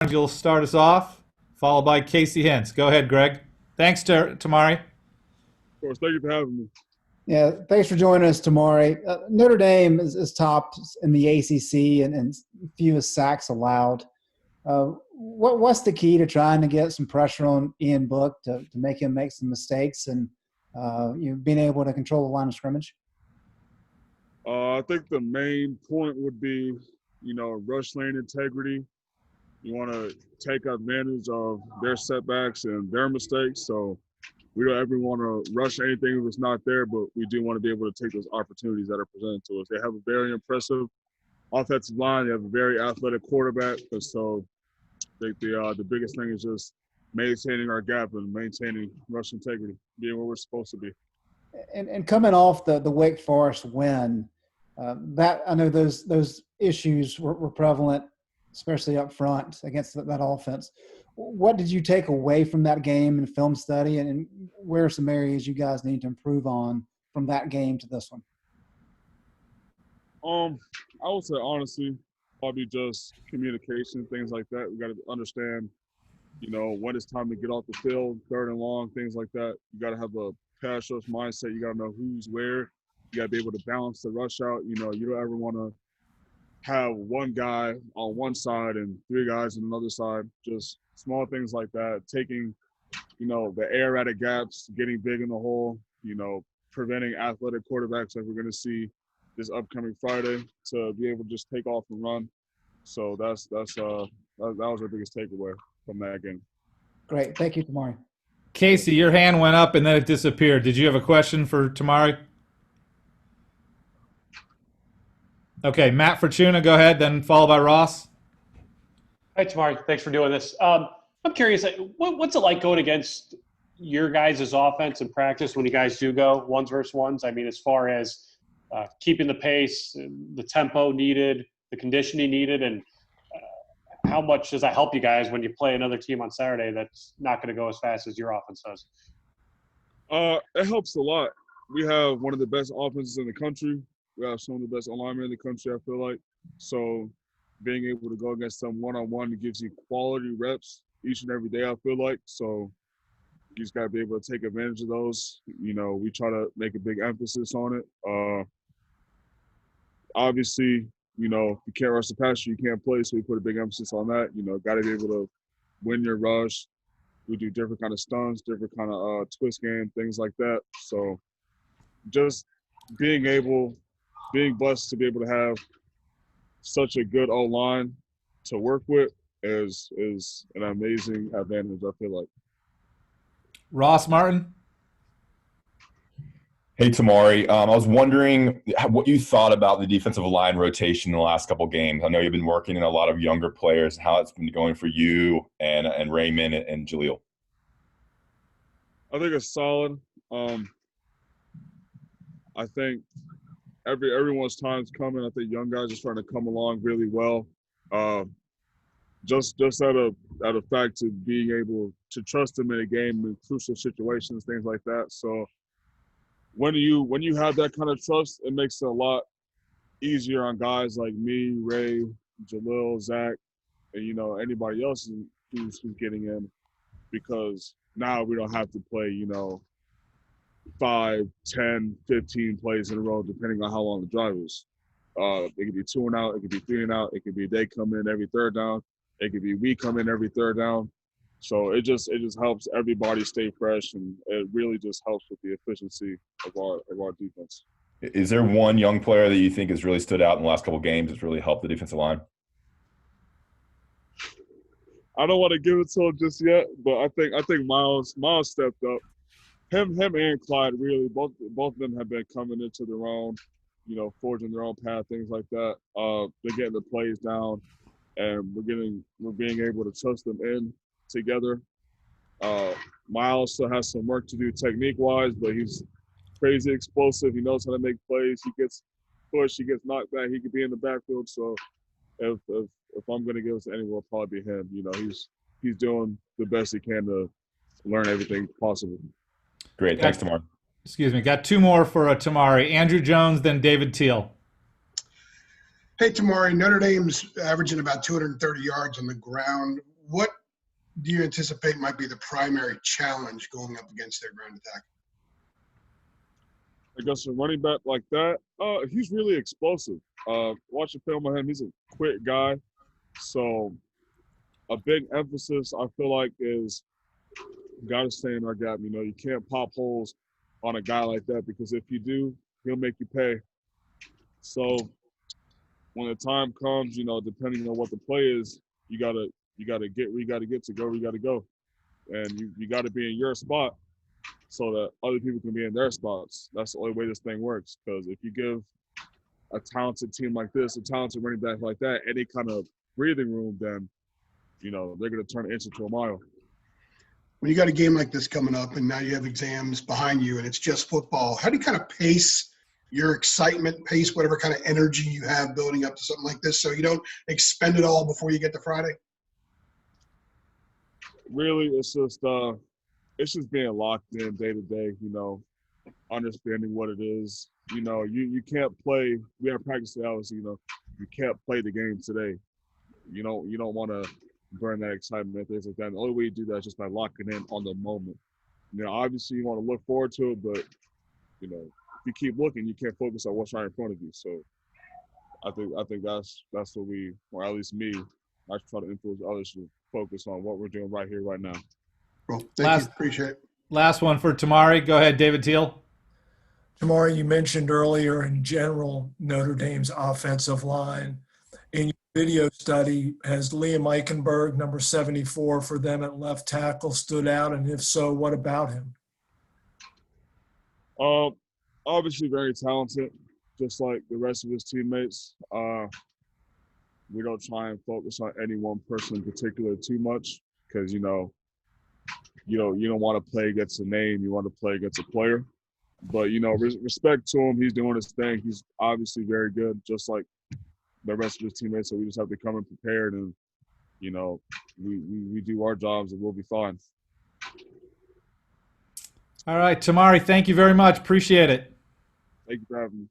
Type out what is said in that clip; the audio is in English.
you'll start us off, followed by Casey Hintz. Go ahead, Greg. Thanks, Tomari. Of course, thank you for having me. Yeah, thanks for joining us, Tomari. Notre Dame is top in the ACC and fewest sacks allowed. What's the key to trying to get some pressure on Ian Book to make him make some mistakes and being able to control the line of scrimmage? I think the main point would be, rush lane integrity. You want to take advantage of their setbacks and their mistakes. So we don't ever want to rush anything if it's not there, but we do want to be able to take those opportunities that are presented to us. They have a very impressive offensive line. They have a very athletic quarterback. And so I think the biggest thing is just maintaining our gap and maintaining rush integrity, being where we're supposed to be. And coming off the Wake Forest win, that I know those issues were prevalent, especially up front against that offense. What did you take away from that game in film study, and where are some areas you guys need to improve on from that game to this one? I would say honestly, probably just communication, things like that. We got to understand, when it's time to get off the field, third and long, things like that. You got to have a pass rush mindset. You got to know who's where. You got to be able to balance the rush out. You don't ever want to have one guy on one side and three guys on another side. Just small things like that. Taking, the air out of gaps, getting big in the hole, preventing athletic quarterbacks like we're going to see this upcoming Friday to be able to just take off and run. So that was our biggest takeaway from that game. Great. Thank you, Tomari. Casey, your hand went up and then it disappeared. Did you have a question for Tomari? Okay, Matt Fortuna, go ahead, then followed by Ross. Hi, Tomari. Thanks for doing this. I'm curious, what's it like going against your guys' offense in practice when you guys do go ones versus ones? I mean, as far as keeping the pace, the tempo needed, the conditioning needed, and how much does that help you guys when you play another team on Saturday that's not going to go as fast as your offense does? It helps a lot. We have one of the best offenses in the country. We have some of the best alignment in the country, I feel like. So being able to go against them one-on-one gives you quality reps each and every day, I feel like. So you just got to be able to take advantage of those. We try to make a big emphasis on it. Obviously, if you can't rush the passer, you can't play, so we put a big emphasis on that. Got to be able to win your rush. We do different kind of stunts, different kind of twist game, things like that. So just being blessed to be able to have such a good O-line to work with is an amazing advantage, I feel like. Ross Martin. Hey, Tomari. I was wondering what you thought about the defensive line rotation in the last couple of games. I know you've been working in a lot of younger players, how it's been going for you and Raymond and Jaleel. I think it's solid. I think everyone's time's coming. I think young guys are starting to come along really well. Just out of fact to being able to trust them in a game in crucial situations, things like that. So when you have that kind of trust, it makes it a lot easier on guys like me, Ray, Jalil, Zach, and anybody else who's getting in, because now we don't have to play 5, 10, 15 plays in a row depending on how long the drive is. It could be 2 and out, it could be 3 and out, it could be they come in every third down, it could be we come in every third down. So it just helps everybody stay fresh, and it really just helps with the efficiency of our defense. Is there one young player that you think has really stood out in the last couple of games that's really helped the defensive line? I don't want to give it to him just yet, but I think Miles stepped up. Him and Clyde really both of them have been coming into their own, forging their own path, things like that. They're getting the plays down, and we're being able to trust them in together. Miles still has some work to do technique-wise, but he's crazy explosive. He knows how to make plays. He gets pushed. He gets knocked back. He could be in the backfield. So if I'm going to give it to anyone, it'll probably be him. He's doing the best he can to learn everything possible. Great. Thanks, Tomari. Excuse me. Got 2 more for Tomari. Andrew Jones, then David Teal. Hey, Tomari, Notre Dame's averaging about 230 yards on the ground. what do you anticipate might be the primary challenge going up against their ground attack? I guess a running back like that, he's really explosive. Watching film on him, he's a quick guy. So a big emphasis, I feel like, is got to stay in our gap. You know, you can't pop holes on a guy like that, because if you do, he'll make you pay. So when the time comes, you know, depending on what the play is, you gotta get where you gotta get to go where you gotta go, and you gotta be in your spot so that other people can be in their spots. That's the only way this thing works. Because if you give a talented team like this, a talented running back like that, any kind of breathing room, then you know they're gonna turn an inch into a mile. When you got a game like this coming up and now you have exams behind you and it's just football, how do you kind of pace your excitement, pace whatever kind of energy you have building up to something like this so you don't expend it all before you get to Friday? Really, it's just being locked in day to day, you know, understanding what it is. You know, you can't play. We have practice hours, you know, you can't play the game today. You don't want to burn that excitement, things like that. The only way you do that is just by locking in on the moment. You know, obviously you want to look forward to it, but you know, if you keep looking, you can't focus on what's right in front of you. So I think that's what we, or at least me, I try to influence others to focus on what we're doing right here, right now. Well, thank you. Appreciate it. Last one for Tomari. Go ahead, David Teal. Tomari, you mentioned earlier in general Notre Dame's offensive line. In your video study, has Liam Eichenberg, number 74 for them at left tackle, stood out? And if so, what about him? Obviously very talented, just like the rest of his teammates. We don't try and focus on any one person in particular too much, because you don't want to play against a name. You want to play against a player. But you know, respect to him. He's doing his thing. He's obviously very good, just like the rest of his teammates. So we just have to come in prepared, and you know, we do our jobs, and we'll be fine. All right, Tomari, thank you very much. Appreciate it. Thank you for having me.